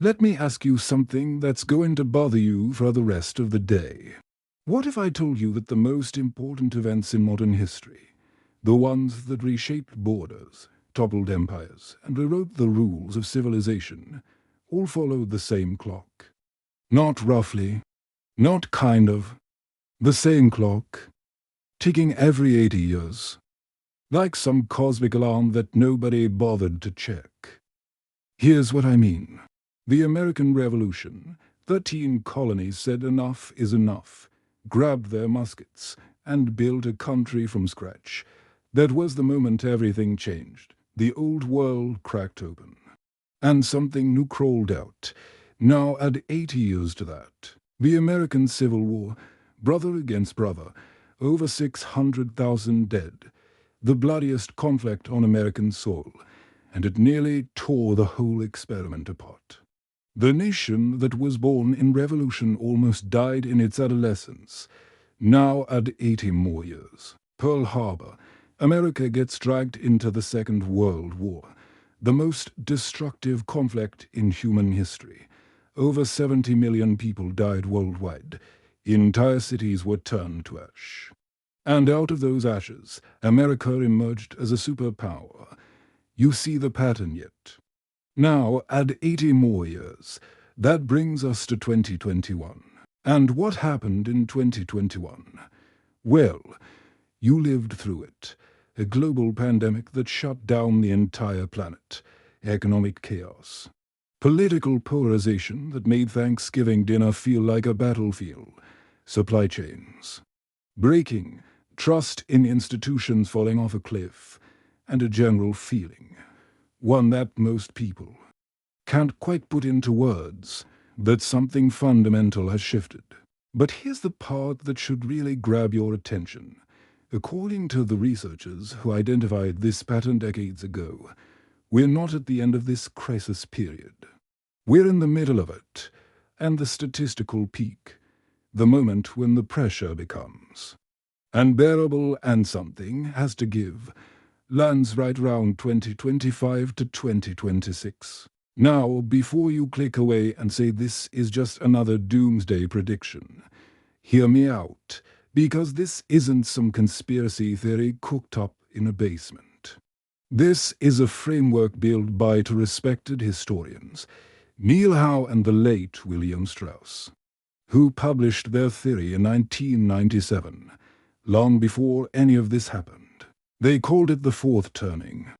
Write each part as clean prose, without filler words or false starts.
Let me ask you something that's going to bother you for the rest of the day. What if I told you that the most important events in modern history, the ones that reshaped borders, toppled empires, and rewrote the rules of civilization, all followed the same clock? Not roughly, not kind of, the same clock, ticking every 80 years, like some cosmic alarm that nobody bothered to check. Here's what I mean. The American Revolution, 13 colonies said enough is enough, grabbed their muskets, and built a country from scratch. That was the moment everything changed. The old world cracked open. And something new crawled out. Now add 80 years to that. The American Civil War, brother against brother, over 600,000 dead. The bloodiest conflict on American soil, and it nearly tore the whole experiment apart. The nation that was born in revolution almost died in its adolescence. Now add 80 more years. Pearl Harbor. America gets dragged into the Second World War, the most destructive conflict in human history. Over 70 million people died worldwide. Entire cities were turned to ash. And out of those ashes, America emerged as a superpower. You see the pattern yet? Now add 80 more years. That brings us to 2021. And what happened in 2021? Well, you lived through it. A global pandemic that shut down the entire planet. Economic chaos. Political polarization that made Thanksgiving dinner feel like a battlefield. Supply chains breaking, trust in institutions falling off a cliff, and a general feeling, one that most people can't quite put into words, that something fundamental has shifted. But here's the part that should really grab your attention. According to the researchers who identified this pattern decades ago, we're not at the end of this crisis period. We're in the middle of it, and the statistical peak, the moment when the pressure becomes unbearable and something has to give, lands right around 2025 to 2026. Now, before you click away and say this is just another doomsday prediction, hear me out, because this isn't some conspiracy theory cooked up in a basement. This is a framework built by two respected historians, Neil Howe and the late William Strauss, who published their theory in 1997, long before any of this happened. They called it the fourth turning,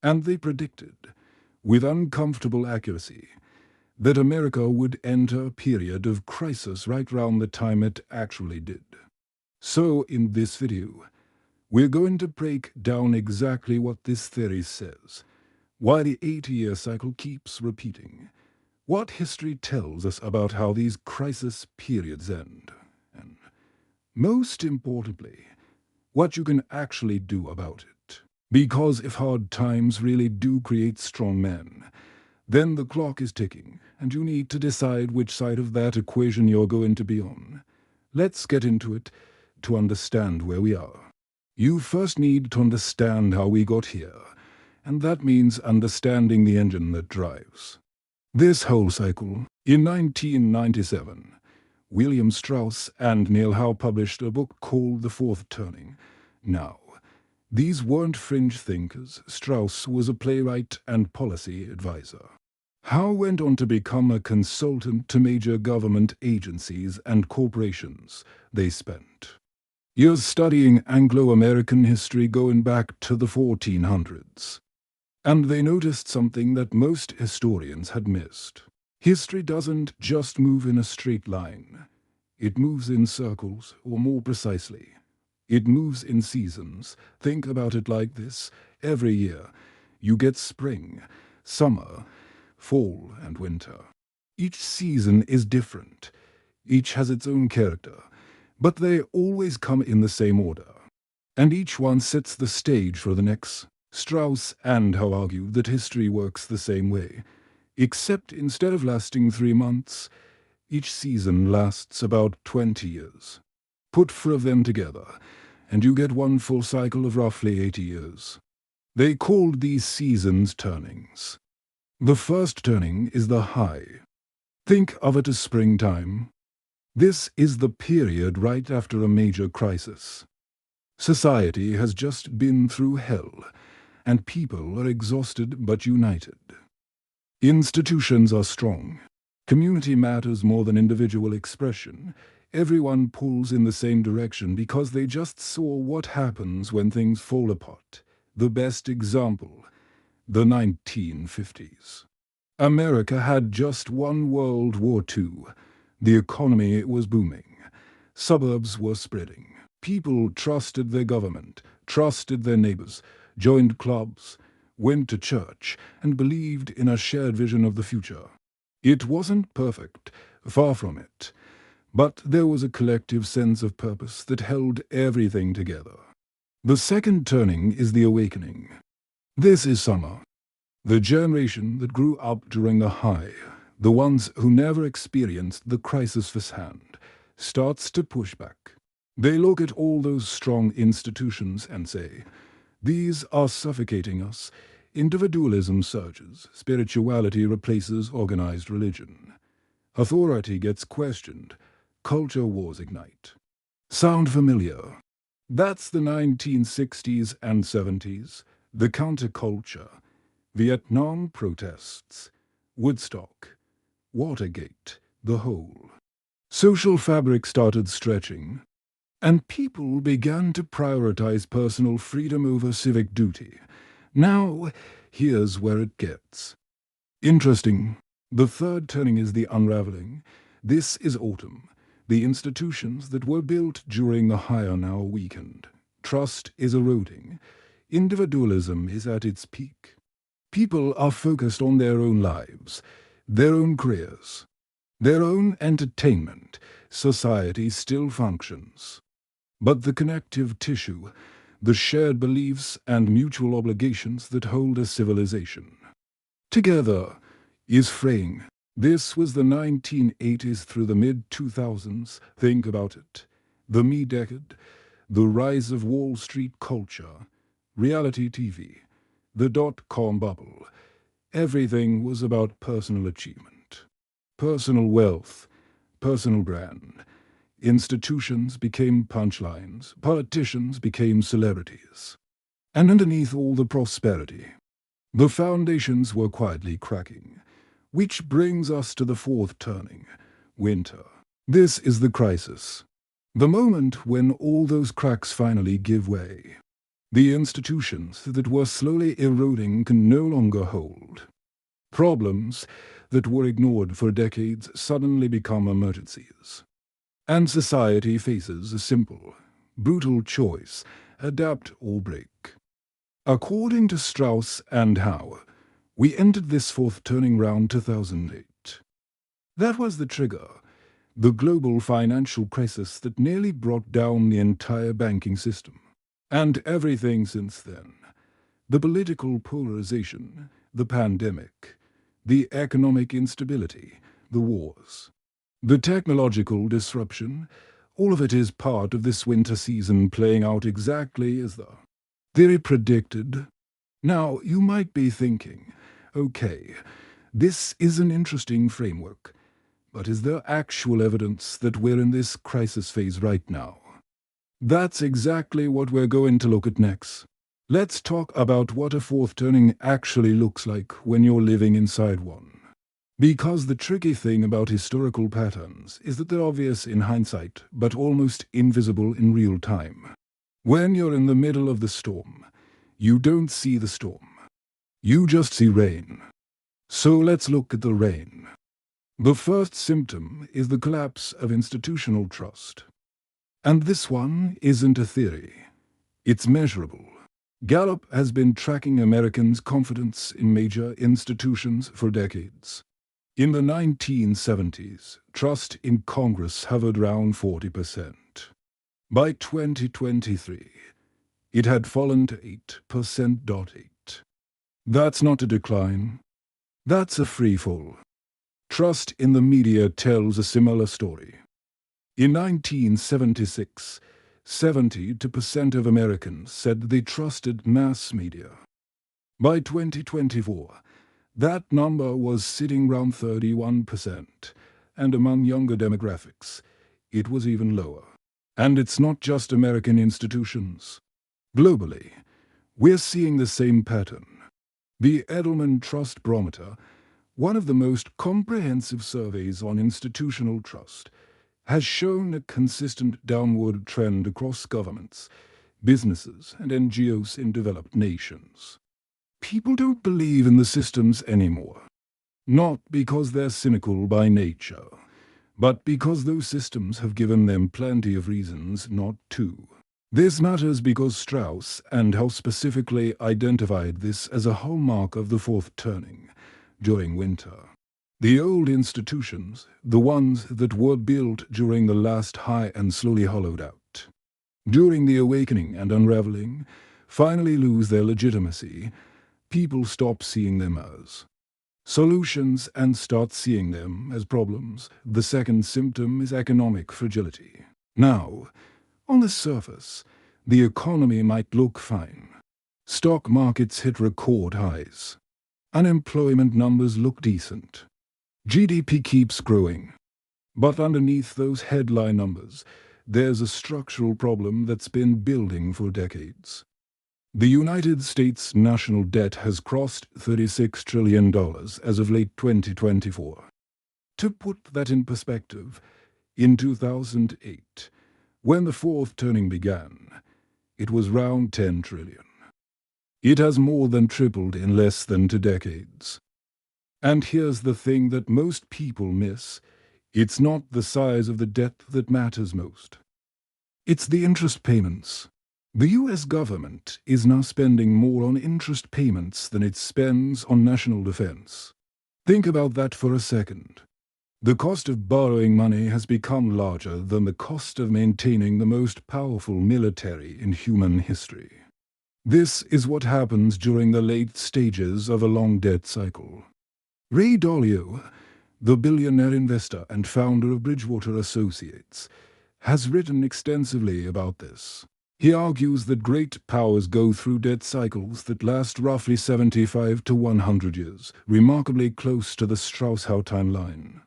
and they predicted, with uncomfortable accuracy, that America would enter a period of crisis right around the time it actually did. So, in this video, we're going to break down exactly what this theory says, why the 80-year cycle keeps repeating, what history tells us about how these crisis periods end, and, most importantly, what you can actually do about it. Because if hard times really do create strong men, then the clock is ticking, and you need to decide which side of that equation you're going to be on. Let's get into it to understand where we are. You first need to understand how we got here, and that means understanding the engine that drives this whole cycle. In 1997, William Strauss and Neil Howe published a book called The Fourth Turning. Now, these weren't fringe thinkers. Strauss was a playwright and policy advisor. Howe went on to become a consultant to major government agencies and corporations. They spent years studying Anglo-American history going back to the 1400s. And they noticed something that most historians had missed. History doesn't just move in a straight line. It moves in circles, or more precisely, it moves in seasons. Think about it like this. Every year, you get spring, summer, fall, and winter. Each season is different. Each has its own character, but they always come in the same order. And each one sets the stage for the next. Strauss and Howe argued that history works the same way, except instead of lasting 3 months, each season lasts about 20 years. Put 4 of them together, and you get one full cycle of roughly 80 years. They called these seasons turnings. The first turning is the high, Think of it as springtime. This is the period right after a major crisis. Society has just been through hell, and people are exhausted but united. Institutions are strong. Community matters more than individual expression. Everyone pulls in the same direction because they just saw what happens when things fall apart. The best example, the 1950s. America had just won World War II. The economy was booming. Suburbs were spreading. People trusted their government, trusted their neighbors, joined clubs, went to church, and believed in a shared vision of the future. It wasn't perfect, far from it, but there was a collective sense of purpose that held everything together. The second turning is the awakening. This is summer. The generation that grew up during the high, the ones who never experienced the crisis firsthand, starts to push back. They look at all those strong institutions and say, "These are suffocating us." Individualism surges, spirituality replaces organized religion. Authority gets questioned, culture wars ignite. Sound familiar? That's the 1960s and 70s, the counterculture, Vietnam protests, Woodstock, Watergate, the whole. Social fabric started stretching, and people began to prioritize personal freedom over civic duty. Now, here's where it gets interesting. The third turning is the unraveling. This is autumn. The institutions that were built during the high are now weakened. Trust is eroding. Individualism is at its peak. People are focused on their own lives, their own careers, their own entertainment. Society still functions. But the connective tissue, the shared beliefs and mutual obligations that hold a civilization together, is fraying. This was the 1980s through the mid-2000s. Think about it. The me decade, the rise of Wall Street culture, reality TV, the dot-com bubble. Everything was about personal achievement, personal wealth, personal brand. Institutions became punchlines, politicians became celebrities. And underneath all the prosperity, the foundations were quietly cracking. Which brings us to the fourth turning, winter. This is the crisis. The moment when all those cracks finally give way. The institutions that were slowly eroding can no longer hold. Problems that were ignored for decades suddenly become emergencies. And society faces a simple, brutal choice: adapt or break. According to Strauss and Howe, we entered this fourth turning round 2008. That was the trigger, the global financial crisis that nearly brought down the entire banking system. And everything since then. The political polarization, the pandemic, the economic instability, the wars, the technological disruption, all of it is part of this winter season playing out exactly as the theory predicted. Now, you might be thinking, okay, this is an interesting framework, but is there actual evidence that we're in this crisis phase right now? That's exactly what we're going to look at next. Let's talk about what a fourth turning actually looks like when you're living inside one. Because the tricky thing about historical patterns is that they're obvious in hindsight, but almost invisible in real time. When you're in the middle of the storm, you don't see the storm. You just see rain. So let's look at the rain. The first symptom is the collapse of institutional trust. And this one isn't a theory. It's measurable. Gallup has been tracking Americans' confidence in major institutions for decades. In the 1970s, trust in Congress hovered around 40%. By 2023, it had fallen to 8.8%. That's not a decline. That's a free fall. Trust in the media tells a similar story. In 1976, 72% of Americans said they trusted mass media. By 2024, that number was sitting around 31%. and among younger demographics, it was even lower. And it's not just American institutions. Globally, we're seeing the same pattern. The Edelman Trust Barometer, one of the most comprehensive surveys on institutional trust, has shown a consistent downward trend across governments, businesses, and NGOs in developed nations. People don't believe in the systems anymore, not because they're cynical by nature, but because those systems have given them plenty of reasons not to. This matters because Strauss and Howe specifically identified this as a hallmark of the fourth turning during winter. The old institutions, the ones that were built during the last high and slowly hollowed out, during the awakening and unraveling, finally lose their legitimacy. People stop seeing them as solutions and start seeing them as problems. The second symptom is economic fragility. Now, on the surface, the economy might look fine. Stock markets hit record highs. Unemployment numbers look decent. GDP keeps growing. But underneath those headline numbers, there's a structural problem that's been building for decades. The United States national debt has crossed $36 trillion as of late 2024. To put that in perspective, in 2008, when the fourth turning began, it was round 10 trillion. It has more than tripled in less than 2 decades. And here's the thing that most people miss. It's not the size of the debt that matters most. It's the interest payments. The US government is now spending more on interest payments than it spends on national defense. Think about that for a second. The cost of borrowing money has become larger than the cost of maintaining the most powerful military in human history. This is what happens during the late stages of a long debt cycle. Ray Dalio, the billionaire investor and founder of Bridgewater Associates, has written extensively about this. He argues that great powers go through debt cycles that last roughly 75 to 100 years, remarkably close to the Strauss-Howe timeline.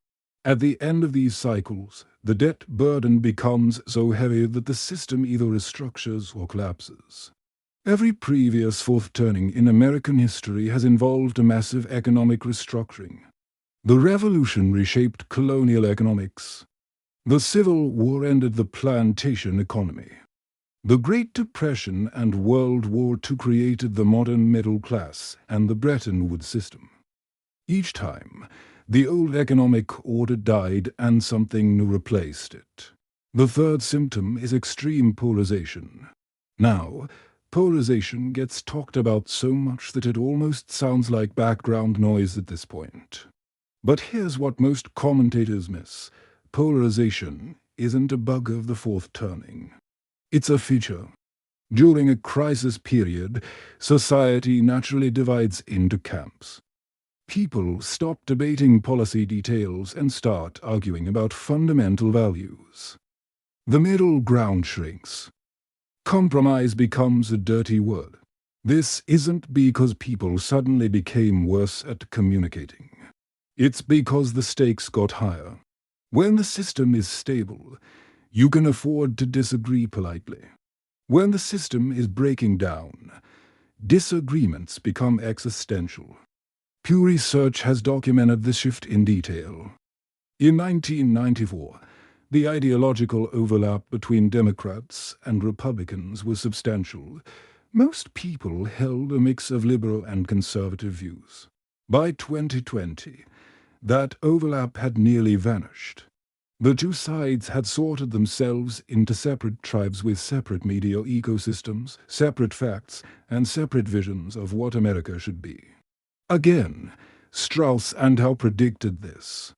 At the end of these cycles, the debt burden becomes so heavy that the system either restructures or collapses. Every previous fourth turning in American history has involved a massive economic restructuring. The Revolution reshaped colonial economics. The Civil War ended the plantation economy. The Great Depression and World War II created the modern middle class and the Bretton Woods system. Each time, the old economic order died and something new replaced it. The third symptom is extreme polarization. Now, polarization gets talked about so much that it almost sounds like background noise at this point. But here's what most commentators miss. Polarization isn't a bug of the fourth turning. It's a feature. During a crisis period, society naturally divides into camps. People stop debating policy details and start arguing about fundamental values. The middle ground shrinks. Compromise becomes a dirty word. This isn't because people suddenly became worse at communicating. It's because the stakes got higher. When the system is stable, you can afford to disagree politely. When the system is breaking down, disagreements become existential. Pew Research has documented this shift in detail. In 1994, the ideological overlap between Democrats and Republicans was substantial. Most people held a mix of liberal and conservative views. By 2020, that overlap had nearly vanished. The two sides had sorted themselves into separate tribes with separate media ecosystems, separate facts, and separate visions of what America should be. Again, Strauss and Howe predicted this.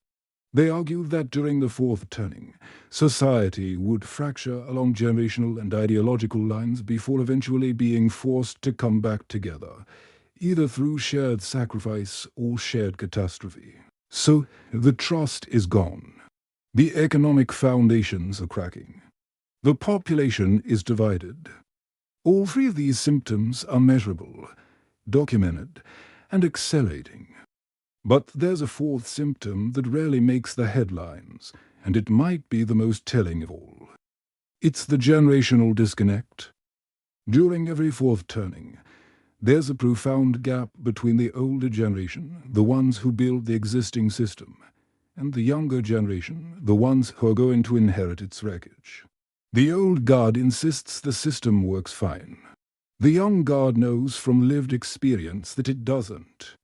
They argued that during the fourth turning, society would fracture along generational and ideological lines before eventually being forced to come back together, either through shared sacrifice or shared catastrophe. So, the trust is gone. The economic foundations are cracking. The population is divided. All three of these symptoms are measurable, documented, and accelerating. But there's a fourth symptom that rarely makes the headlines, and it might be the most telling of all. It's the generational disconnect. During every fourth turning, there's a profound gap between the older generation, the ones who build the existing system, and the younger generation, the ones who are going to inherit its wreckage. The old guard insists the system works fine. The young guard knows from lived experience that it doesn't.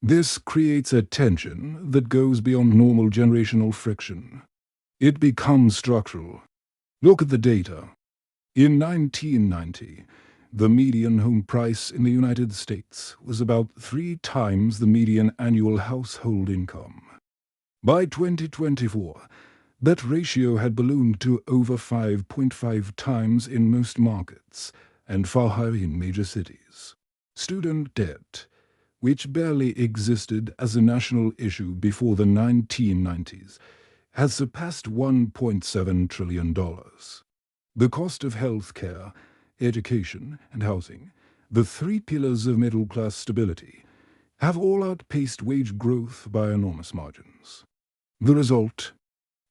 This creates a tension that goes beyond normal generational friction. It becomes structural. Look at the data. In 1990, the median home price in the United States was about 3 times the median annual household income. By 2024, that ratio had ballooned to over 5.5 times in most markets, and far higher in major cities. Student debt, which barely existed as a national issue before the 1990s, has surpassed $1.7 trillion. The cost of health care, education, and housing, the 3 pillars of middle-class stability, have all outpaced wage growth by enormous margins. The result?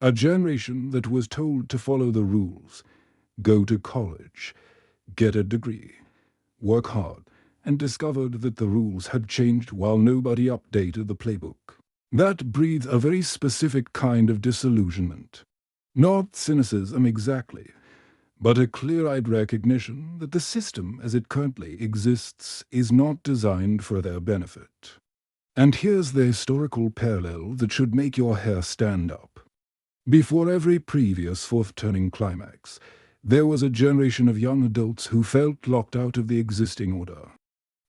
A generation that was told to follow the rules, go to college, get a degree, work hard, and discovered that the rules had changed while nobody updated the playbook. That breeds a very specific kind of disillusionment. Not cynicism exactly, but a clear-eyed recognition that the system as it currently exists is not designed for their benefit. And here's the historical parallel that should make your hair stand up. Before every previous fourth-turning climax, there was a generation of young adults who felt locked out of the existing order.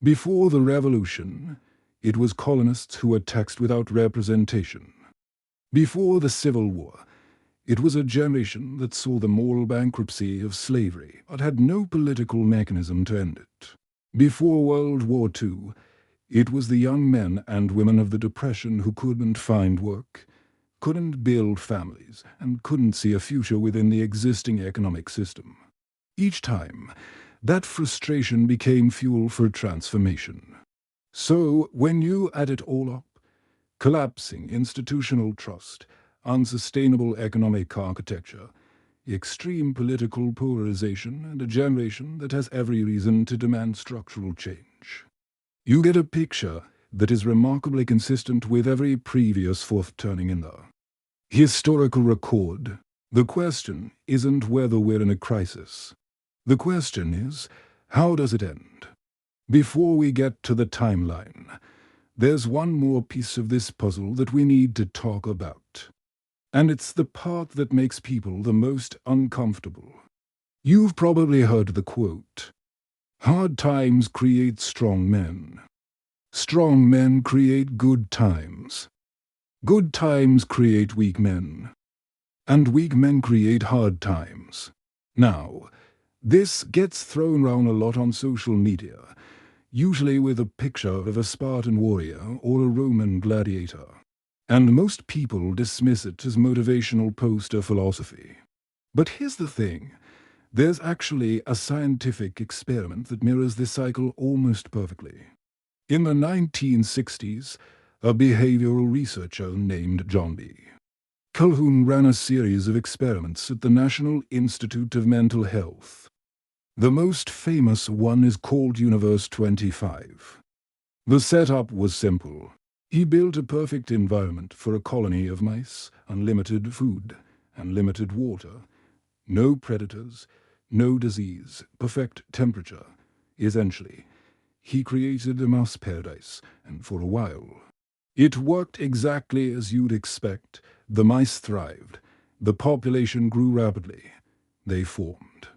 Before the Revolution, it was colonists who were taxed without representation. Before the Civil War, it was a generation that saw the moral bankruptcy of slavery but had no political mechanism to end it. Before World War II, it was the young men and women of the Depression who couldn't find work, couldn't build families, and couldn't see a future within the existing economic system. Each time, that frustration became fuel for transformation. So, when you add it all up, collapsing institutional trust, unsustainable economic architecture, extreme political polarization, and a generation that has every reason to demand structural change, you get a picture that is remarkably consistent with every previous fourth turning in the historical record. The question isn't whether we're in a crisis. The question is, how does it end? Before we get to the timeline, there's one more piece of this puzzle that we need to talk about. And it's the part that makes people the most uncomfortable. You've probably heard the quote, "Hard times create strong men. Strong men create good times. Good times create weak men. And weak men create hard times." Now, this gets thrown around a lot on social media, usually with a picture of a Spartan warrior or a Roman gladiator. And most people dismiss it as motivational poster philosophy. But here's the thing. There's actually a scientific experiment that mirrors this cycle almost perfectly. In the 1960s, a behavioral researcher named John B. Calhoun ran a series of experiments at the National Institute of Mental Health. The most famous one is called Universe 25. The setup was simple. He built a perfect environment for a colony of mice, unlimited food, unlimited water, no predators, no disease, perfect temperature. Essentially, he created a mouse paradise, and for a while, it worked exactly as you'd expect. The mice thrived. The population grew rapidly. They formed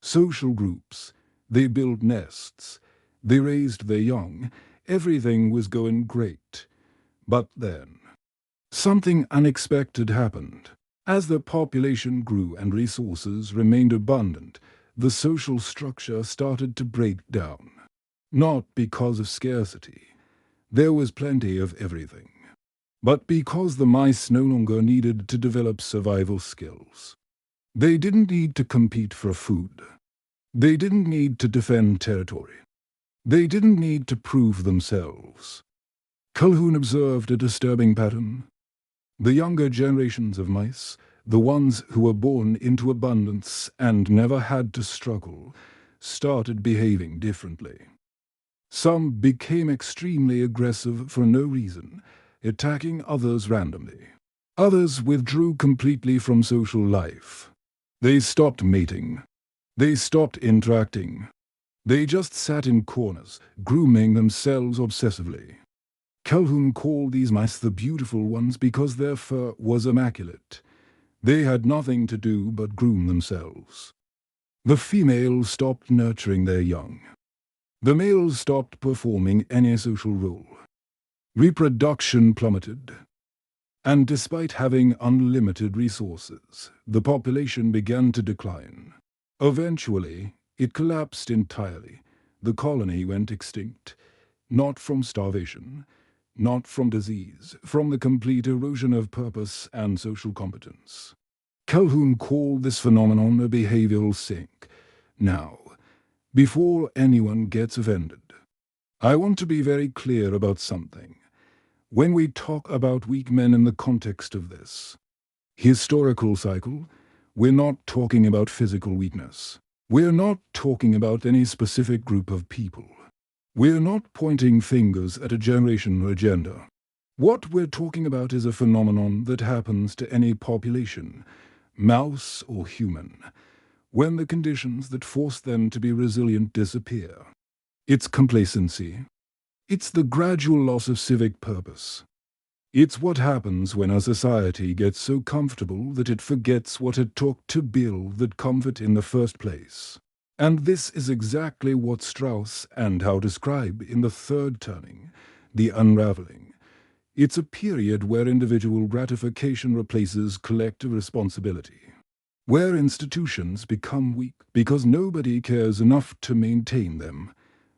social groups. They built nests. They raised their young. Everything was going great. But then, something unexpected happened. As the population grew and resources remained abundant, the social structure started to break down. Not because of scarcity. There was plenty of everything. But because the mice no longer needed to develop survival skills. They didn't need to compete for food. They didn't need to defend territory. They didn't need to prove themselves. Calhoun observed a disturbing pattern. The younger generations of mice, the ones who were born into abundance and never had to struggle, started behaving differently. Some became extremely aggressive for no reason, attacking others randomly. Others withdrew completely from social life. They stopped mating. They stopped interacting. They just sat in corners, grooming themselves obsessively. Calhoun called these mice the beautiful ones because their fur was immaculate. They had nothing to do but groom themselves. The females stopped nurturing their young. The males stopped performing any social role. Reproduction plummeted. And despite having unlimited resources, the population began to decline. Eventually, it collapsed entirely. The colony went extinct, not from starvation, not from disease, from the complete erosion of purpose and social competence. Calhoun called this phenomenon a behavioral sink. Now, before anyone gets offended, I want to be very clear about something. When we talk about weak men in the context of this historical cycle, we're not talking about physical weakness. We're not talking about any specific group of people. We're not pointing fingers at a generation or agenda. What we're talking about is a phenomenon that happens to any population, mouse or human, when the conditions that force them to be resilient disappear. It's complacency. It's the gradual loss of civic purpose. It's what happens when a society gets so comfortable that it forgets what it took to build that comfort in the first place. And this is exactly what Strauss and Howe describe in the third turning, the unraveling. It's a period where individual gratification replaces collective responsibility, where institutions become weak because nobody cares enough to maintain them,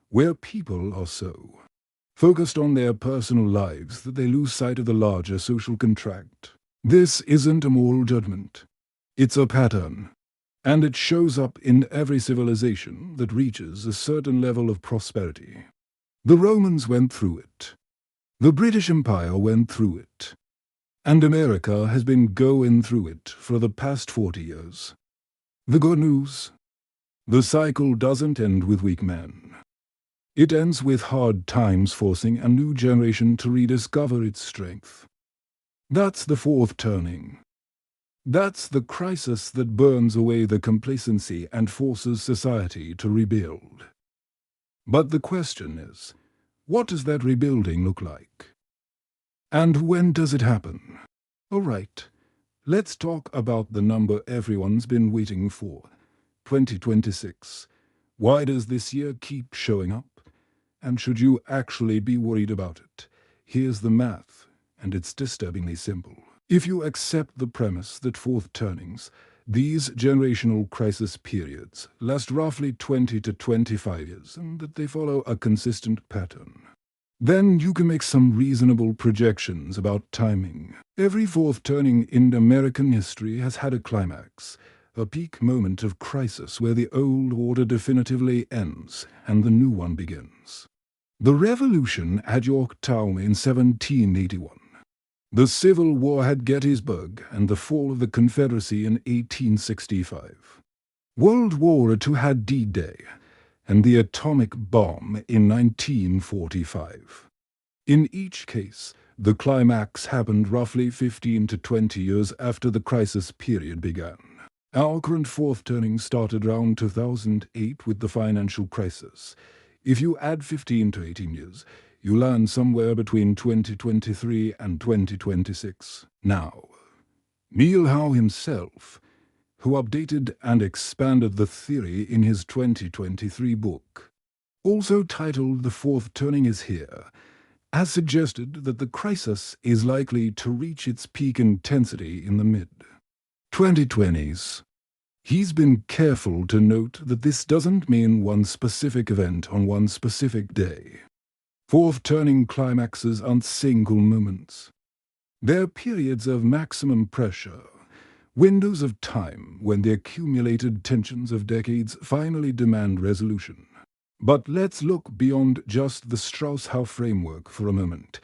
where people are so focused on their personal lives that they lose sight of the larger social contract. This isn't a moral judgment. It's a pattern. And it shows up in every civilization that reaches a certain level of prosperity. The Romans went through it. The British Empire went through it. And America has been going through it for the past 40 years. The good news: the cycle doesn't end with weak men. It ends with hard times forcing a new generation to rediscover its strength. That's the fourth turning. That's the crisis that burns away the complacency and forces society to rebuild. But the question is, what does that rebuilding look like? And when does it happen? All right, let's talk about the number everyone's been waiting for, 2026. Why does this year keep showing up? And should you actually be worried about it? Here's the math, and it's disturbingly simple. If you accept the premise that fourth turnings, these generational crisis periods, last roughly 20 to 25 years, and that they follow a consistent pattern, then you can make some reasonable projections about timing. Every fourth turning in American history has had a climax, a peak moment of crisis where the old order definitively ends and the new one begins. The Revolution had Yorktown in 1781. The Civil War had Gettysburg and the fall of the Confederacy in 1865. World War II had D-Day and the atomic bomb in 1945. In each case, the climax happened roughly 15 to 20 years after the crisis period began. Our current fourth turning started around 2008 with the financial crisis. If you add 15 to 18 years, you land somewhere between 2023 and 2026. Now, Neil Howe himself, who updated and expanded the theory in his 2023 book, also titled The Fourth Turning is Here, has suggested that the crisis is likely to reach its peak intensity in the mid-2020s. He's been careful to note that this doesn't mean one specific event on one specific day. Fourth turning climaxes aren't single moments. They're periods of maximum pressure, windows of time when the accumulated tensions of decades finally demand resolution. But let's look beyond just the Strauss-Howe framework for a moment.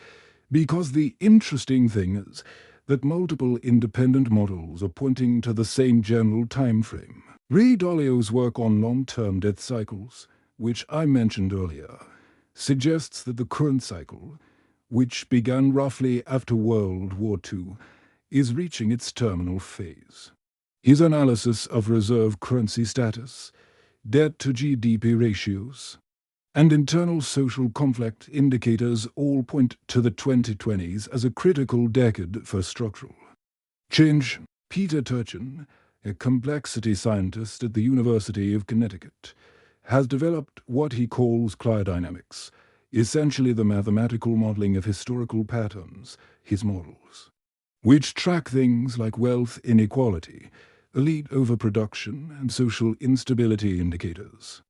Because the interesting thing is that multiple independent models are pointing to the same general time frame. Ray Dalio's work on long-term death cycles, which I mentioned earlier, suggests that the current cycle, which began roughly after World War II, is reaching its terminal phase. His analysis of reserve currency status, debt to GDP ratios, and internal social conflict indicators all point to the 2020s as a critical decade for structural change. Peter Turchin, a complexity scientist at the University of Connecticut, has developed what he calls cryodynamics, essentially the mathematical modeling of historical patterns, his models, which track things like wealth inequality, elite overproduction, and social instability indicators.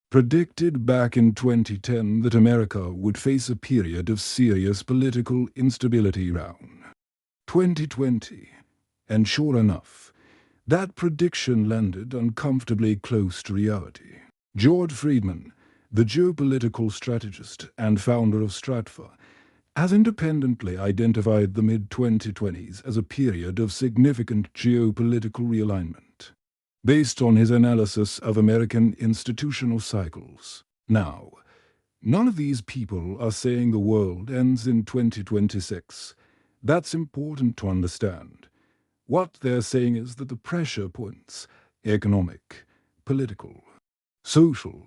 Predicted back in 2010 that America would face a period of serious political instability around 2020. And sure enough, that prediction landed uncomfortably close to reality. George Friedman, the geopolitical strategist and founder of Stratfor, has independently identified the mid-2020s as a period of significant geopolitical realignment, based on his analysis of American institutional cycles. Now, none of these people are saying the world ends in 2026. That's important to understand. What they're saying is that the pressure points, economic, political, social,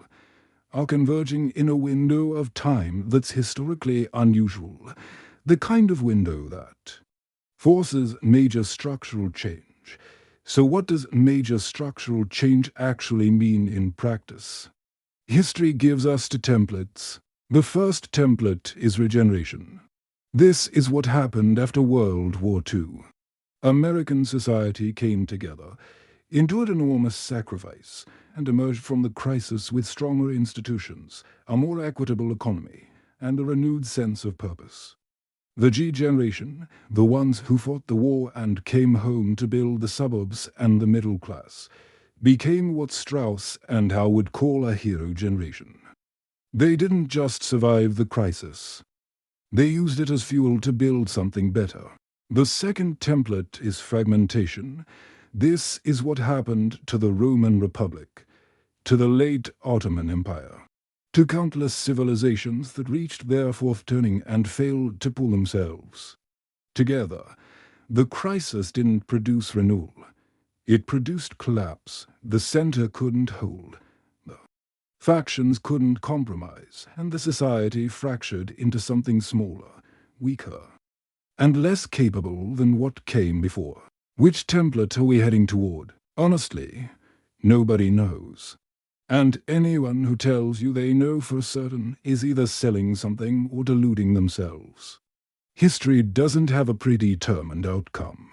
are converging in a window of time that's historically unusual, the kind of window that forces major structural change. So what does major structural change actually mean in practice? History gives us two templates. The first template is regeneration. This is what happened after World War II. American society came together, endured enormous sacrifice, and emerged from the crisis with stronger institutions, a more equitable economy, and a renewed sense of purpose. The G generation, the ones who fought the war and came home to build the suburbs and the middle class, became what Strauss and Howe would call a hero generation. They didn't just survive the crisis. They used it as fuel to build something better. The second template is fragmentation. This is what happened to the Roman Republic, to the late Ottoman Empire, to countless civilizations that reached their fourth turning and failed to pull themselves together. The crisis didn't produce renewal. It produced collapse. The center couldn't hold. The factions couldn't compromise, and the society fractured into something smaller, weaker, and less capable than what came before. Which template are we heading toward? Honestly, nobody knows. And anyone who tells you they know for certain is either selling something or deluding themselves. History doesn't have a predetermined outcome.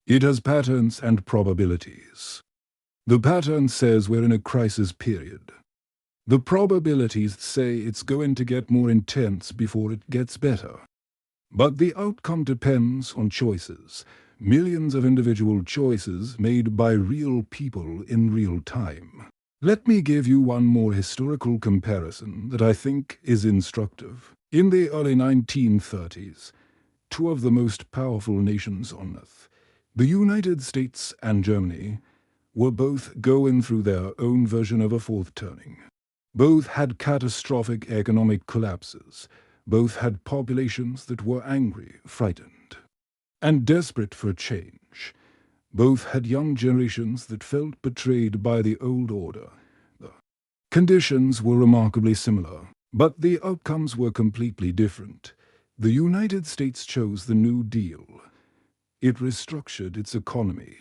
It has patterns and probabilities. The pattern says we're in a crisis period. The probabilities say it's going to get more intense before it gets better. But the outcome depends on choices, millions of individual choices made by real people in real time. Let me give you one more historical comparison that I think is instructive. In the early 1930s, two of the most powerful nations on earth, the United States and Germany, were both going through their own version of a fourth turning. Both had catastrophic economic collapses. Both had populations that were angry, frightened, and desperate for change. Both had young generations that felt betrayed by the old order. The conditions were remarkably similar, but the outcomes were completely different. The United States chose the New Deal. It restructured its economy,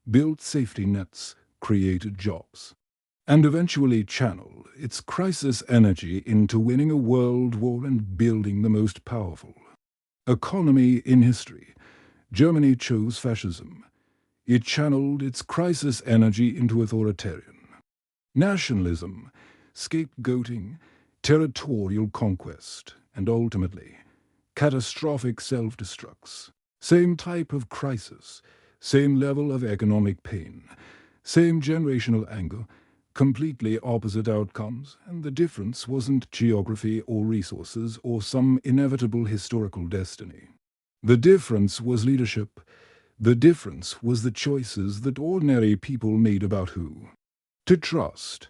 built safety nets, created jobs, and eventually channeled its crisis energy into winning a world war and building the most powerful economy in history. Germany chose fascism. It channeled its crisis energy into authoritarian nationalism, scapegoating, territorial conquest, and ultimately catastrophic self-destructs. Same type of crisis, same level of economic pain, same generational anger, completely opposite outcomes, and the difference wasn't geography or resources or some inevitable historical destiny. The difference was leadership. The difference was the choices that ordinary people made about who to trust,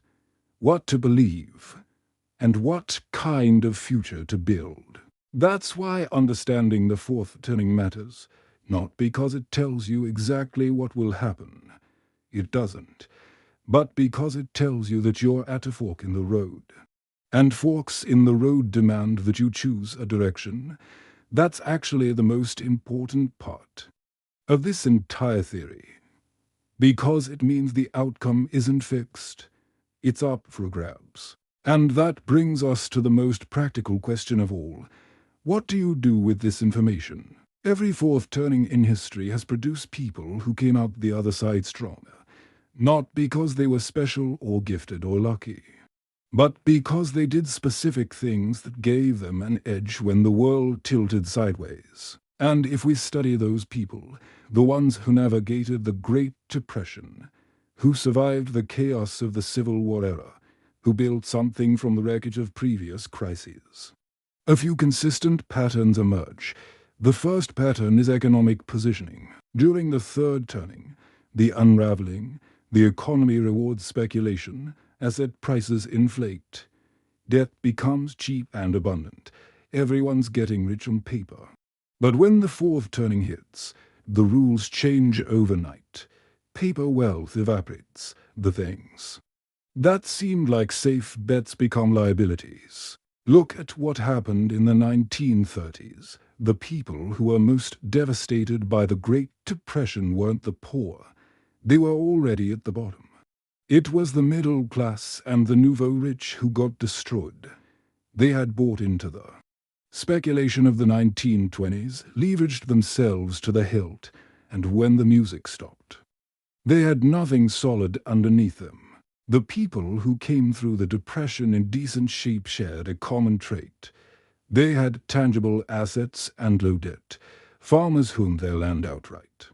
what to believe, and what kind of future to build. That's why understanding the fourth turning matters, not because it tells you exactly what will happen. It doesn't. But because it tells you that you're at a fork in the road. And forks in the road demand that you choose a direction. That's actually the most important part of this entire theory. Because it means the outcome isn't fixed. It's up for grabs. And that brings us to the most practical question of all. What do you do with this information? Every fourth turning in history has produced people who came out the other side stronger. Not because they were special or gifted or lucky, but because they did specific things that gave them an edge when the world tilted sideways. And if we study those people, the ones who navigated the Great Depression, who survived the chaos of the Civil War era, who built something from the wreckage of previous crises, a few consistent patterns emerge. The first pattern is economic positioning. During the third turning, the unraveling, the economy rewards speculation, asset prices inflate. Debt becomes cheap and abundant. Everyone's getting rich on paper. But when the fourth turning hits, the rules change overnight. Paper wealth evaporates, the things that seemed like safe bets become liabilities. Look at what happened in the 1930s. The people who were most devastated by the Great Depression weren't the poor. They were already at the bottom. It was the middle class and the nouveau rich who got destroyed. They had bought into the speculation of the 1920s, leveraged themselves to the hilt, and when the music stopped, they had nothing solid underneath them. The people who came through the Depression in decent shape shared a common trait. They had tangible assets and low debt, farmers who owned their land outright,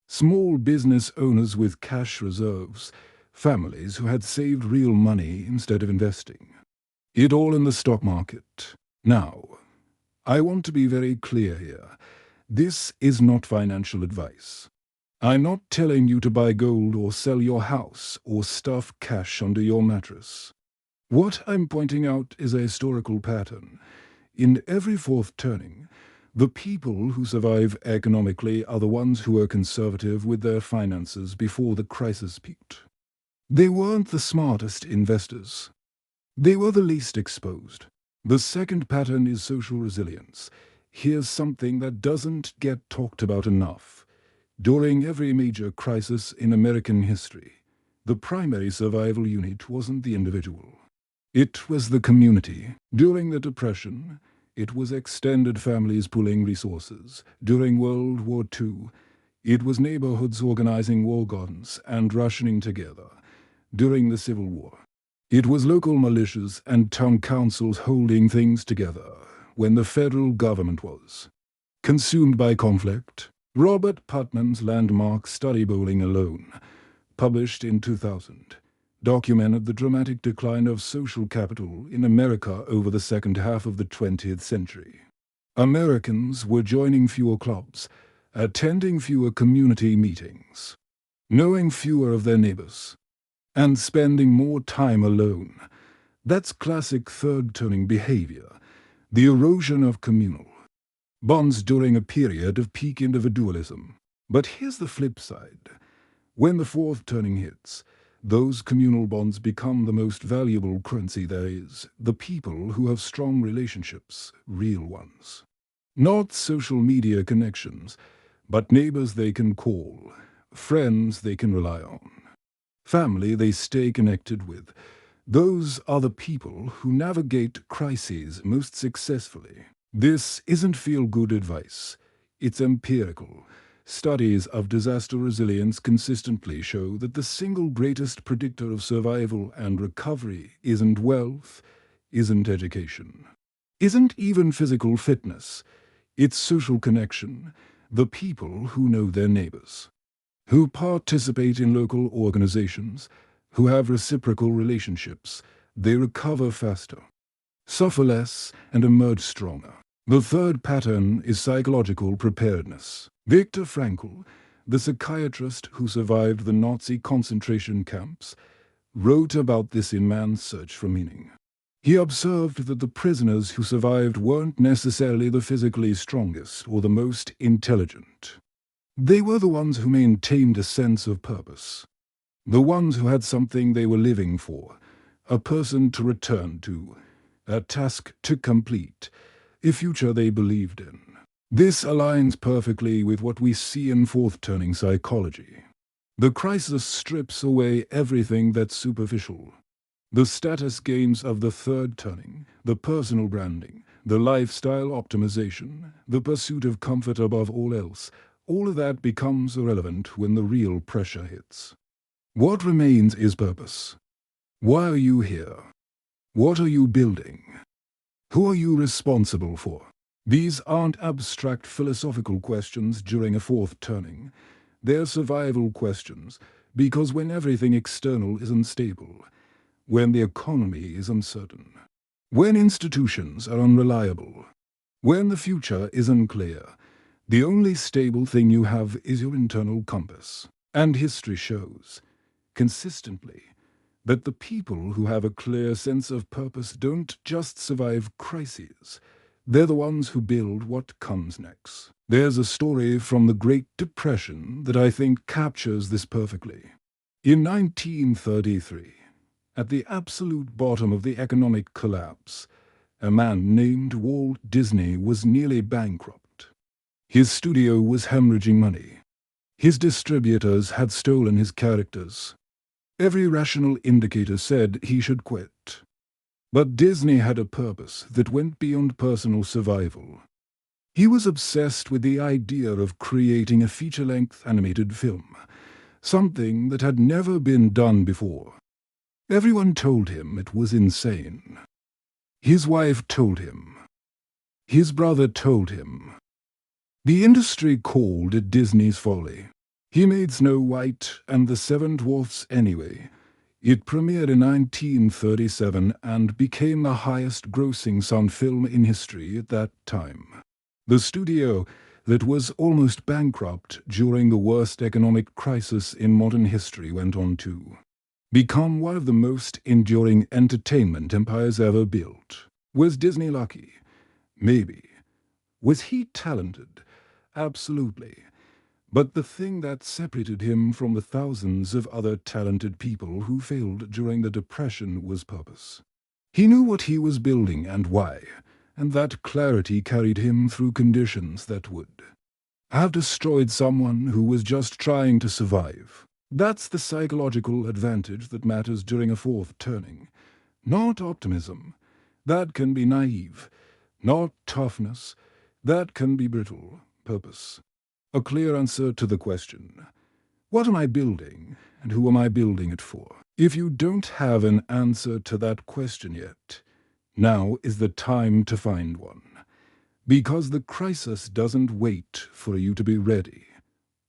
small business owners with cash reserves, families who had saved real money instead of investing. It all in the stock market. Now, I want to be very clear here. This is not financial advice. I'm not telling you to buy gold or sell your house or stuff cash under your mattress. What I'm pointing out is a historical pattern. In every fourth turning, the people who survive economically are the ones who were conservative with their finances before the crisis peaked. They weren't the smartest investors. They were the least exposed. The second pattern is social resilience. Here's something that doesn't get talked about enough. During every major crisis in American history, the primary survival unit wasn't the individual. It was the community. During the Depression, it was extended families pooling resources. During World War II, it was neighborhoods organizing war gardens and rationing together. During the Civil War, it was local militias and town councils holding things together when the federal government was consumed by conflict. Robert Putnam's landmark study Bowling Alone, published in 2000, documented the dramatic decline of social capital in America over the second half of the 20th century. Americans were joining fewer clubs, attending fewer community meetings, knowing fewer of their neighbors, and spending more time alone. That's classic third turning behavior, the erosion of communal bonds during a period of peak individualism. But here's the flip side. When the fourth turning hits, those communal bonds become the most valuable currency there is. The people who have strong relationships, real ones. Not social media connections, but neighbors they can call, friends they can rely on, family they stay connected with. Those are the people who navigate crises most successfully. This isn't feel-good advice. It's empirical. Studies of disaster resilience consistently show that the single greatest predictor of survival and recovery isn't wealth, isn't education, isn't even physical fitness. It's social connection, the people who know their neighbors, who participate in local organizations, who have reciprocal relationships, they recover faster, suffer less, and emerge stronger. The third pattern is psychological preparedness. Viktor Frankl, the psychiatrist who survived the Nazi concentration camps, wrote about this in Man's Search for Meaning. He observed that the prisoners who survived weren't necessarily the physically strongest or the most intelligent. They were the ones who maintained a sense of purpose, the ones who had something they were living for, a person to return to, a task to complete, a future they believed in. This aligns perfectly with what we see in fourth-turning psychology. The crisis strips away everything that's superficial. The status gains of the third turning, the personal branding, the lifestyle optimization, the pursuit of comfort above all else, all of that becomes irrelevant when the real pressure hits. What remains is purpose. Why are you here? What are you building? Who are you responsible for? These aren't abstract philosophical questions during a fourth turning. They're survival questions, because when everything external is unstable, when the economy is uncertain, when institutions are unreliable, when the future is unclear, the only stable thing you have is your internal compass. And history shows, consistently, that the people who have a clear sense of purpose don't just survive crises. They're the ones who build what comes next. There's a story from the Great Depression that I think captures this perfectly. In 1933, at the absolute bottom of the economic collapse, a man named Walt Disney was nearly bankrupt. His studio was hemorrhaging money. His distributors had stolen his characters. Every rational indicator said he should quit. But Disney had a purpose that went beyond personal survival. He was obsessed with the idea of creating a feature-length animated film, something that had never been done before. Everyone told him it was insane. His wife told him. His brother told him. The industry called it Disney's folly. He made Snow White and the Seven Dwarfs anyway. It premiered in 1937 and became the highest-grossing sound film in history at that time. The studio that was almost bankrupt during the worst economic crisis in modern history went on to become one of the most enduring entertainment empires ever built. Was Disney lucky? Maybe. Was he talented? Absolutely. But the thing that separated him from the thousands of other talented people who failed during the Depression was purpose. He knew what he was building and why, and that clarity carried him through conditions that would have destroyed someone who was just trying to survive. That's the psychological advantage that matters during a fourth turning. Not optimism. That can be naive. Not toughness. That can be brittle. Purpose. A clear answer to the question, what am I building, and who am I building it for? If you don't have an answer to that question yet, now is the time to find one. Because the crisis doesn't wait for you to be ready.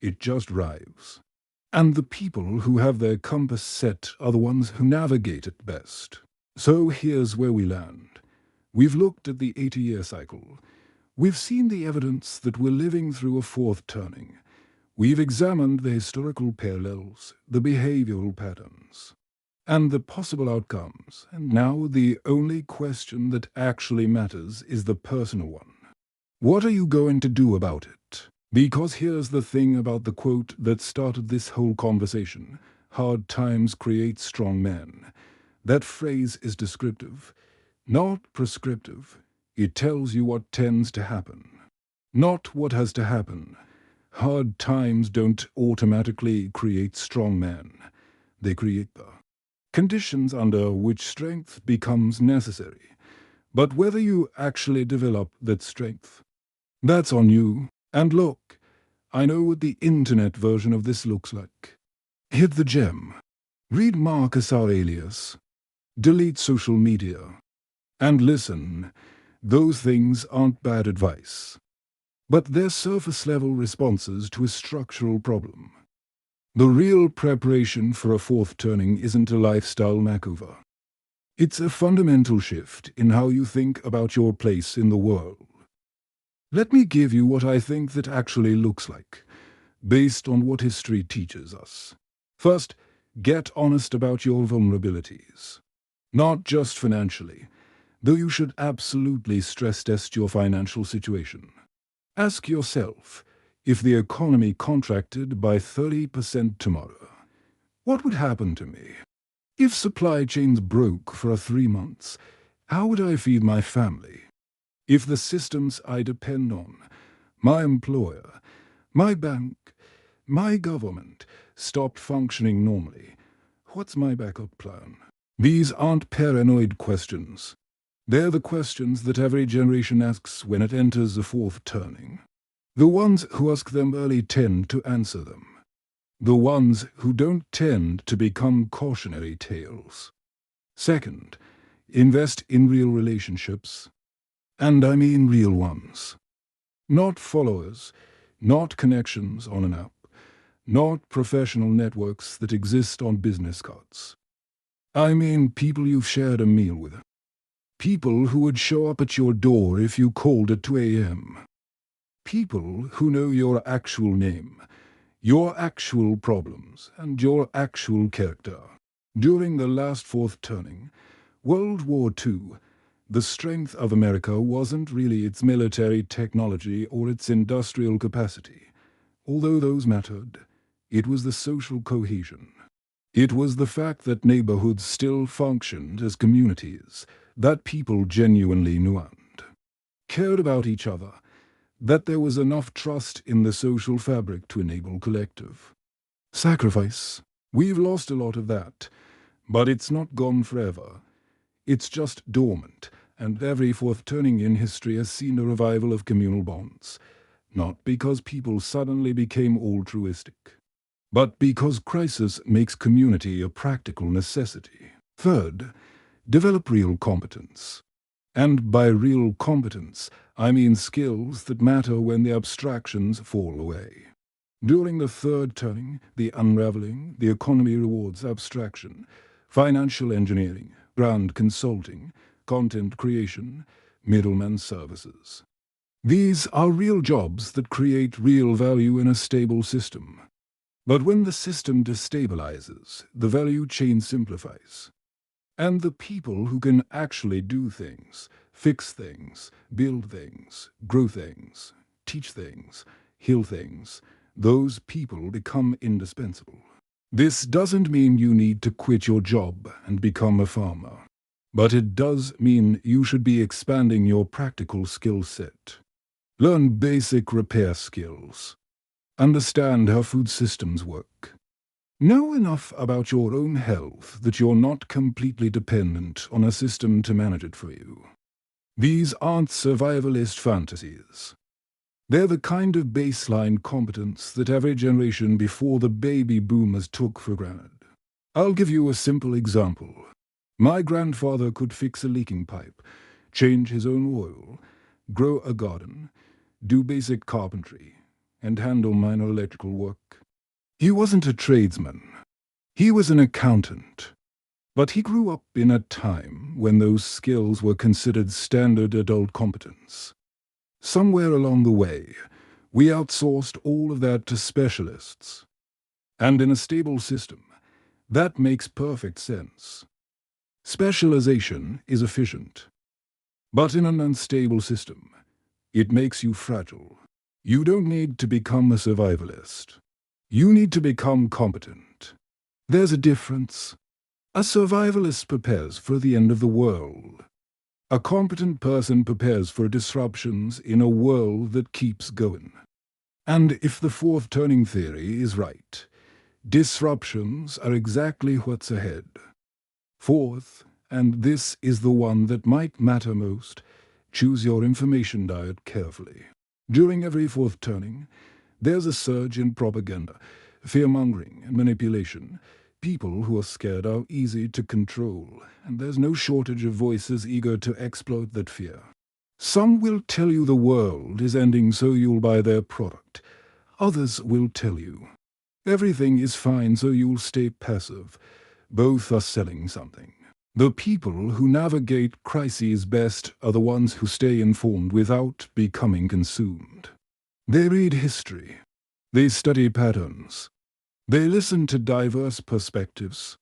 It just arrives. And the people who have their compass set are the ones who navigate it best. So here's where we land. We've looked at the 80-year cycle. We've seen the evidence that we're living through a fourth turning. We've examined the historical parallels, the behavioral patterns, and the possible outcomes. And now the only question that actually matters is the personal one. What are you going to do about it? Because here's the thing about the quote that started this whole conversation. Hard times create strong men. That phrase is descriptive, not prescriptive. It tells you what tends to happen, not what has to happen. Hard times don't automatically create strong men. They create the conditions under which strength becomes necessary. But whether you actually develop that strength, that's on you. And look, I know what the internet version of this looks like. Hit the gem. Read Marcus Aurelius. Delete social media. And listen, those things aren't bad advice. But they're surface-level responses to a structural problem. The real preparation for a fourth turning isn't a lifestyle makeover. It's a fundamental shift in how you think about your place in the world. Let me give you what I think that actually looks like, based on what history teaches us. First, get honest about your vulnerabilities. Not just financially, though you should absolutely stress test your financial situation. Ask yourself, if the economy contracted by 30% tomorrow, what would happen to me? If supply chains broke for 3 months, how would I feed my family? If the systems I depend on, my employer, my bank, my government, stopped functioning normally, what's my backup plan? These aren't paranoid questions. They're the questions that every generation asks when it enters the fourth turning. The ones who ask them early tend to answer them. The ones who don't tend to become cautionary tales. Second, invest in real relationships. And I mean real ones. Not followers, not connections on an app, not professional networks that exist on business cards. I mean people you've shared a meal with. People who would show up at your door if you called at 2 a.m. People who know your actual name, your actual problems, and your actual character. During the last fourth turning, World War II, the strength of America wasn't really its military technology or its industrial capacity. Although those mattered, it was the social cohesion. It was the fact that neighborhoods still functioned as communities, that people genuinely knew and cared about each other, that there was enough trust in the social fabric to enable collective sacrifice. We've lost a lot of that, but it's not gone forever. It's just dormant, and every fourth turning in history has seen a revival of communal bonds, not because people suddenly became altruistic, but because crisis makes community a practical necessity. Third, develop real competence. And by real competence, I mean skills that matter when the abstractions fall away. During the third turning, the unraveling, the economy rewards abstraction, financial engineering, brand consulting, content creation, middleman services. These are real jobs that create real value in a stable system. But when the system destabilizes, the value chain simplifies. And the people who can actually do things, fix things, build things, grow things, teach things, heal things, those people become indispensable. This doesn't mean you need to quit your job and become a farmer. But it does mean you should be expanding your practical skill set. Learn basic repair skills. Understand how food systems work. Know enough about your own health that you're not completely dependent on a system to manage it for you. These aren't survivalist fantasies. They're the kind of baseline competence that every generation before the baby boomers took for granted. I'll give you a simple example. My grandfather could fix a leaking pipe, change his own oil, grow a garden, do basic carpentry, and handle minor electrical work. He wasn't a tradesman. He was an accountant. But he grew up in a time when those skills were considered standard adult competence. Somewhere along the way, we outsourced all of that to specialists. And in a stable system, that makes perfect sense. Specialization is efficient. But in an unstable system, it makes you fragile. You don't need to become a survivalist. You need to become competent. There's a difference. A survivalist prepares for the end of the world. A competent person prepares for disruptions in a world that keeps going. And if the fourth turning theory is right, disruptions are exactly what's ahead. Fourth, and this is the one that might matter most, choose your information diet carefully. During every fourth turning, there's a surge in propaganda, fear-mongering and manipulation. People who are scared are easy to control, and there's no shortage of voices eager to exploit that fear. Some will tell you the world is ending so you'll buy their product. Others will tell you Everything is fine, so you'll stay passive. Both are selling something. The people who navigate crises best are the ones who stay informed without becoming consumed. They read history. They study patterns. They listen to diverse perspectives.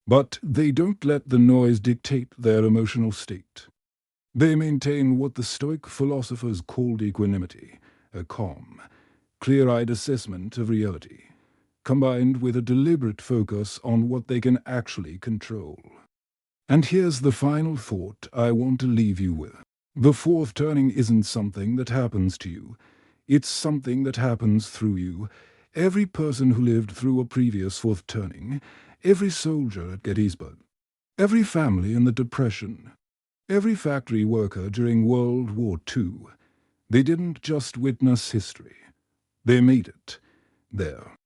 But they don't let the noise dictate their emotional state. They maintain what the Stoic philosophers called equanimity, a calm, clear-eyed assessment of reality, combined with a deliberate focus on what they can actually control. And here's the final thought I want to leave you with. The fourth turning isn't something that happens to you. It's something that happens through you. Every person who lived through a previous fourth turning, every soldier at Gettysburg, every family in the Depression, every factory worker during World War II, they didn't just witness history. They made it. Their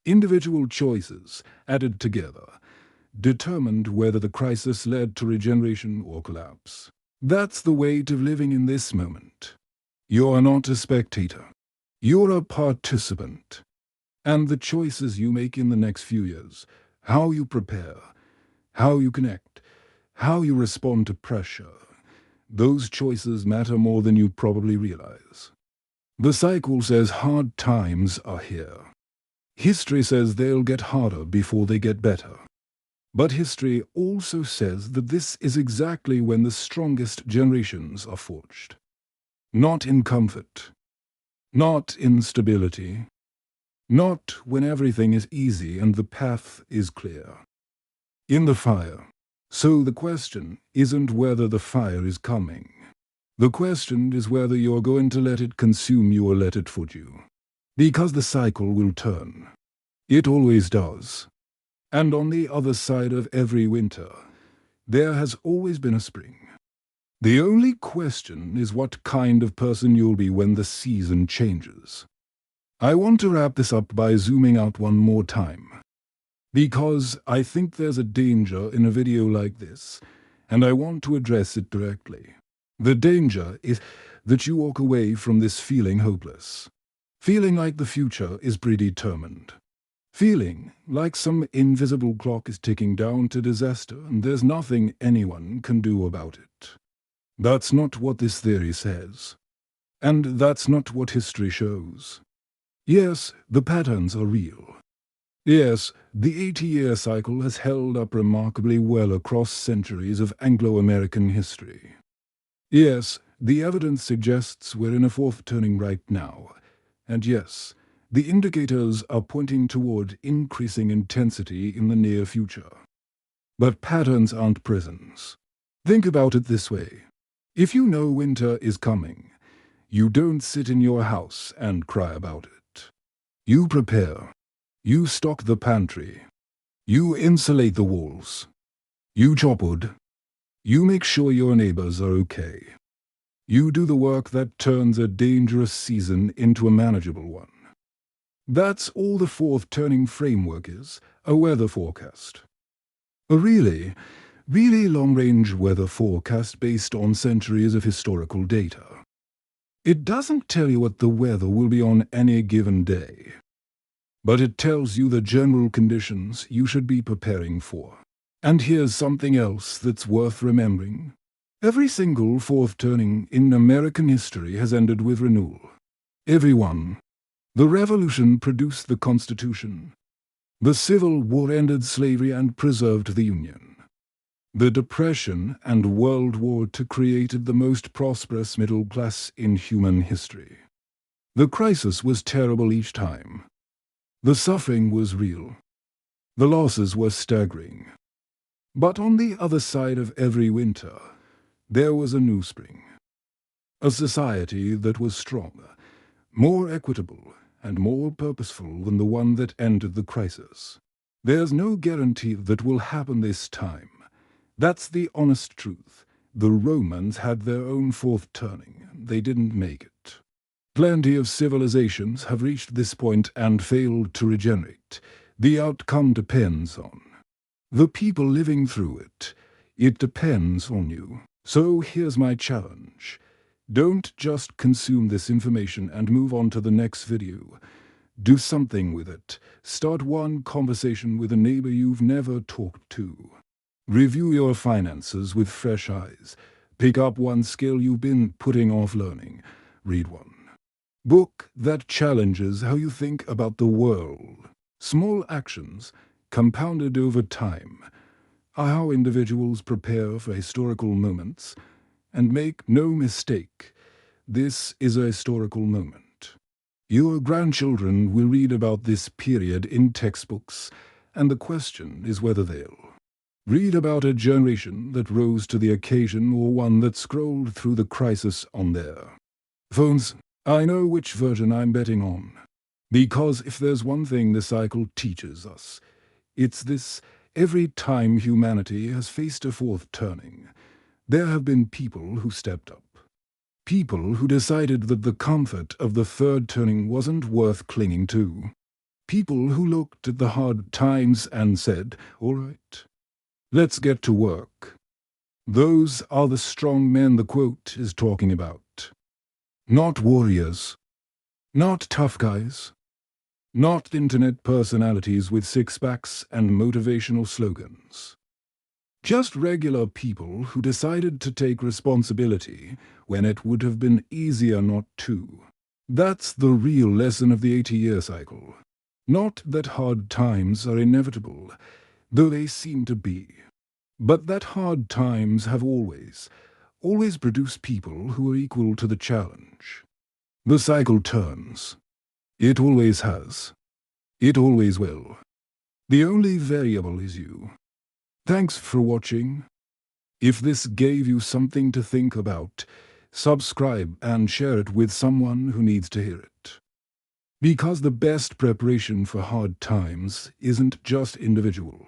individual choices, added together, determined whether the crisis led to regeneration or collapse. That's the weight of living in this moment. You're not a spectator. You're a participant. And the choices you make in the next few years, how you prepare, how you connect, how you respond to pressure, those choices matter more than you probably realize. The cycle says hard times are here. History says they'll get harder before they get better. But history also says that this is exactly when the strongest generations are forged. Not in comfort, not in stability, not when everything is easy and the path is clear. In the fire. So the question isn't whether the fire is coming. The question is whether you're going to let it consume you or let it food you. Because the cycle will turn. It always does. And on the other side of every winter, there has always been a spring. The only question is what kind of person you'll be when the season changes. I want to wrap this up by zooming out one more time. Because I think there's a danger in a video like this, and I want to address it directly. The danger is that you walk away from this feeling hopeless. Feeling like the future is predetermined. Feeling like some invisible clock is ticking down to disaster and there's nothing anyone can do about it. That's not what this theory says. And that's not what history shows. Yes, the patterns are real. Yes, the 80-year cycle has held up remarkably well across centuries of Anglo-American history. Yes, the evidence suggests we're in a fourth turning right now. And yes, the indicators are pointing toward increasing intensity in the near future. But patterns aren't prisons. Think about it this way. If you know winter is coming, you don't sit in your house and cry about it. You prepare. You stock the pantry. You insulate the walls. You chop wood. You make sure your neighbors are okay. You do the work that turns a dangerous season into a manageable one. That's all the fourth turning framework is, a weather forecast. A really long-range weather forecast based on centuries of historical data. It doesn't tell you what the weather will be on any given day, but it tells you the general conditions you should be preparing for. And here's something else that's worth remembering. Every single fourth turning in American history has ended with renewal. Every one. The Revolution produced the Constitution. The Civil War ended slavery and preserved the Union. The Depression and World War II created the most prosperous middle class in human history. The crisis was terrible each time. The suffering was real. The losses were staggering. But on the other side of every winter, there was a new spring. A society that was stronger, more equitable, and more purposeful than the one that ended the crisis. There's no guarantee that will happen this time. That's the honest truth. The Romans had their own fourth turning. They didn't make it. Plenty of civilizations have reached this point and failed to regenerate. The outcome depends on the people living through it. It depends on you. So here's my challenge. Don't just consume this information and move on to the next video. Do something with it. Start one conversation with a neighbor you've never talked to. Review your finances with fresh eyes. Pick up one skill you've been putting off learning. Read one book that challenges how you think about the world. Small actions, compounded over time, are how individuals prepare for historical moments. And make no mistake, this is a historical moment. Your grandchildren will read about this period in textbooks, and the question is whether they'll read about a generation that rose to the occasion or one that scrolled through the crisis on their phones. I know which version I'm betting on. Because if there's one thing this cycle teaches us, it's this: every time humanity has faced a fourth turning, there have been people who stepped up. People who decided that the comfort of the third turning wasn't worth clinging to. People who looked at the hard times and said, "All right, let's get to work." Those are the strong men the quote is talking about. Not warriors. Not tough guys. Not internet personalities with six-packs and motivational slogans. Just regular people who decided to take responsibility when it would have been easier not to. That's the real lesson of the 80-year cycle. Not that hard times are inevitable, though they seem to be, but that hard times have always produced people who are equal to the challenge. The cycle turns. It always has. It always will. The only variable is you. Thanks for watching. If this gave you something to think about, subscribe and share it with someone who needs to hear it. Because the best preparation for hard times isn't just individual.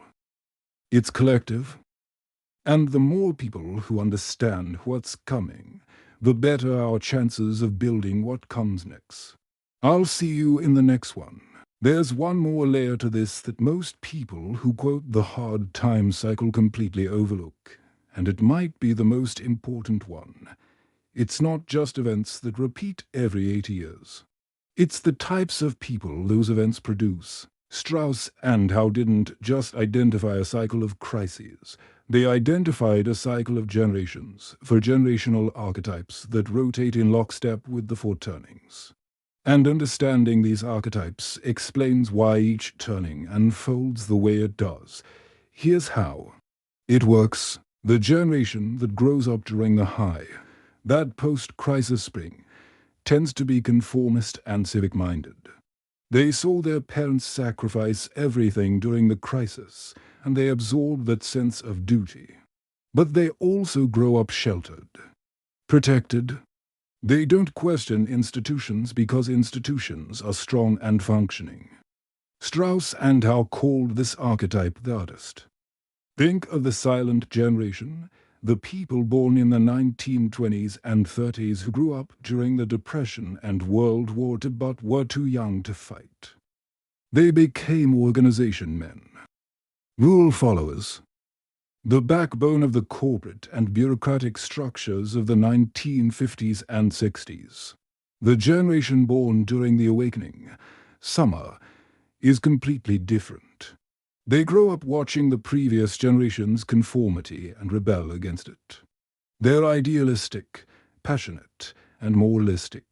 It's collective. And the more people who understand what's coming, the better our chances of building what comes next. I'll see you in the next one. There's one more layer to this that most people who quote the hard time cycle completely overlook, and it might be the most important one. It's not just events that repeat every 80 years. It's the types of people those events produce. Strauss and Howe didn't just identify a cycle of crises. They identified a cycle of generations for generational archetypes that rotate in lockstep with the four turnings. And understanding these archetypes explains why each turning unfolds the way it does. Here's how. It works. The generation that grows up during the high, that post-crisis spring, tends to be conformist and civic-minded. They saw their parents sacrifice everything during the crisis, and they absorb that sense of duty. But they also grow up sheltered, protected. They don't question institutions because institutions are strong and functioning. Strauss and Howe called this archetype the artist. Think of the silent generation, the people born in the 1920s and 30s who grew up during the Depression and World War II but were too young to fight. They became organization men, rule followers, the backbone of the corporate and bureaucratic structures of the 1950s and 60s. The generation born during the Awakening, summer, is completely different. They grow up watching the previous generation's conformity and rebel against it. They're idealistic, passionate, and moralistic.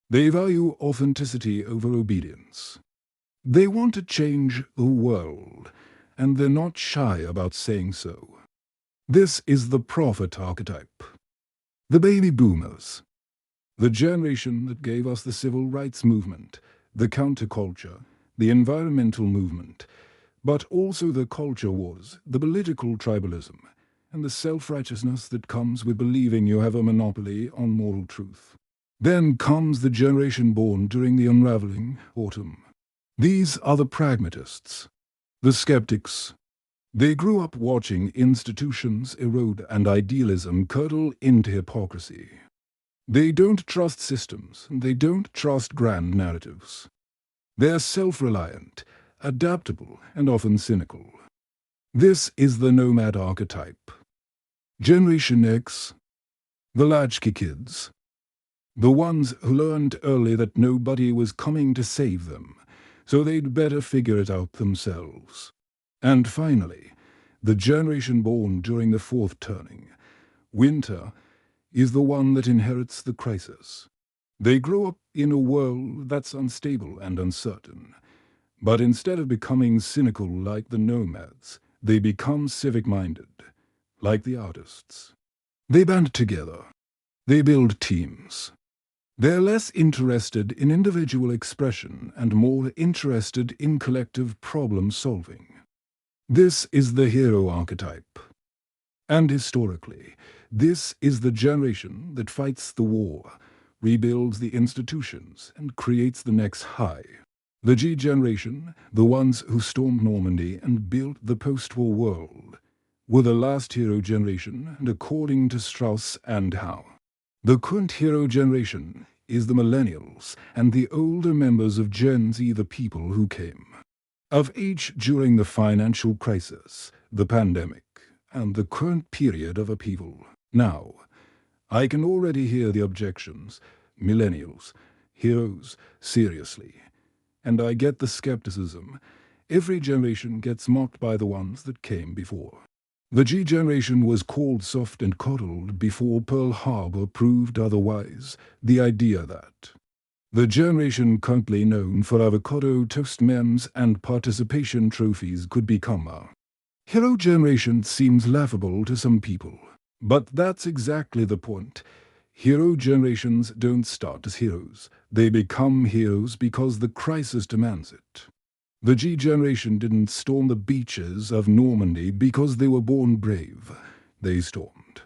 They value authenticity over obedience. They want to change the world, and they're not shy about saying so. This is the prophet archetype. The baby boomers. The generation that gave us the civil rights movement, the counterculture, the environmental movement, but also the culture wars, the political tribalism, and the self-righteousness that comes with believing you have a monopoly on moral truth. Then comes the generation born during the Unraveling, autumn. These are the pragmatists, the skeptics. They grew up watching institutions erode and idealism curdle into hypocrisy. They don't trust systems, they don't trust grand narratives. They're self-reliant, adaptable, and often cynical. This is the nomad archetype. Generation X, the latchkey kids. The ones who learned early that nobody was coming to save them, so they'd better figure it out themselves. And finally, the generation born during the fourth turning, winter, is the one that inherits the crisis. They grow up in a world that's unstable and uncertain, but instead of becoming cynical like the nomads, they become civic-minded, like the artists. They band together. They build teams. They're less interested in individual expression and more interested in collective problem-solving. This is the hero archetype. And historically, this is the generation that fights the war, rebuilds the institutions, and creates the next high. The G generation, the ones who stormed Normandy and built the post-war world, were the last hero generation, and according to Strauss and Howe. The current hero generation is the millennials and the older members of Gen Z, the people who came of age during the financial crisis, the pandemic, and the current period of upheaval. Now, I can already hear the objections. Millennials, heroes, seriously. And I get the skepticism. Every generation gets mocked by the ones that came before. The G generation was called soft and coddled before Pearl Harbor proved otherwise, the idea that the generation currently known for avocado toast memes and participation trophies could become a hero generation seems laughable to some people. But that's exactly the point. Hero generations don't start as heroes. They become heroes because the crisis demands it. The G generation didn't storm the beaches of Normandy because they were born brave. They stormed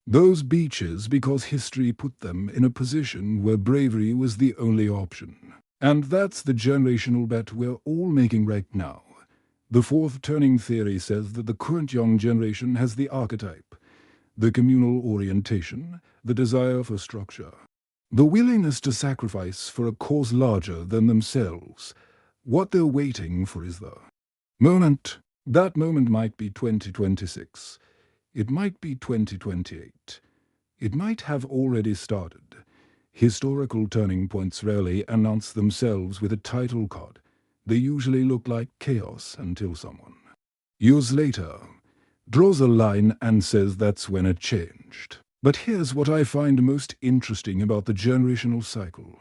those beaches because history put them in a position where bravery was the only option. And that's the generational bet we're all making right now. The fourth turning theory says that the current young generation has the archetype, the communal orientation, the desire for structure, the willingness to sacrifice for a cause larger than themselves. What they're waiting for is the moment. That moment might be 2026. It might be 2028. It might have already started. Historical turning points rarely announce themselves with a title card. They usually look like chaos until someone, years later, draws a line and says that's when it changed. But here's what I find most interesting about the generational cycle.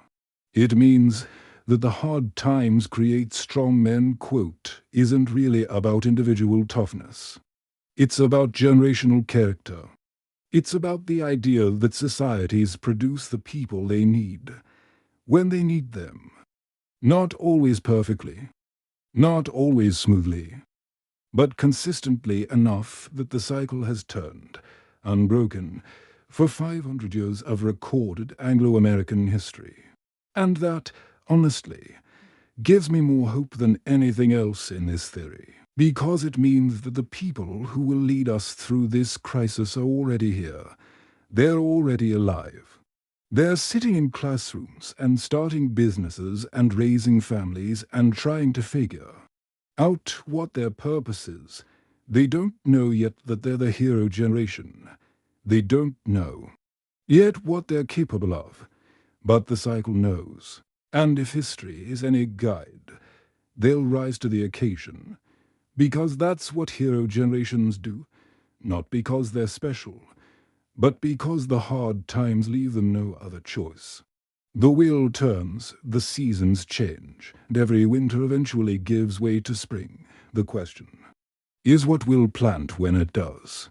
It means that the hard times create strong men, quote, isn't really about individual toughness. It's about generational character. It's about the idea that societies produce the people they need, when they need them. Not always perfectly, not always smoothly, but consistently enough that the cycle has turned, unbroken, for 500 years of recorded Anglo-American history. And that, honestly, gives me more hope than anything else in this theory, because it means that the people who will lead us through this crisis are already here. They're already alive. They're sitting in classrooms and starting businesses and raising families and trying to figure out what their purpose is. They don't know yet that they're the hero generation. They don't know yet what they're capable of, but the cycle knows. And if history is any guide, they'll rise to the occasion, because that's what hero generations do, not because they're special, but because the hard times leave them no other choice. The wheel turns, the seasons change, and every winter eventually gives way to spring. The question is what we'll plant when it does.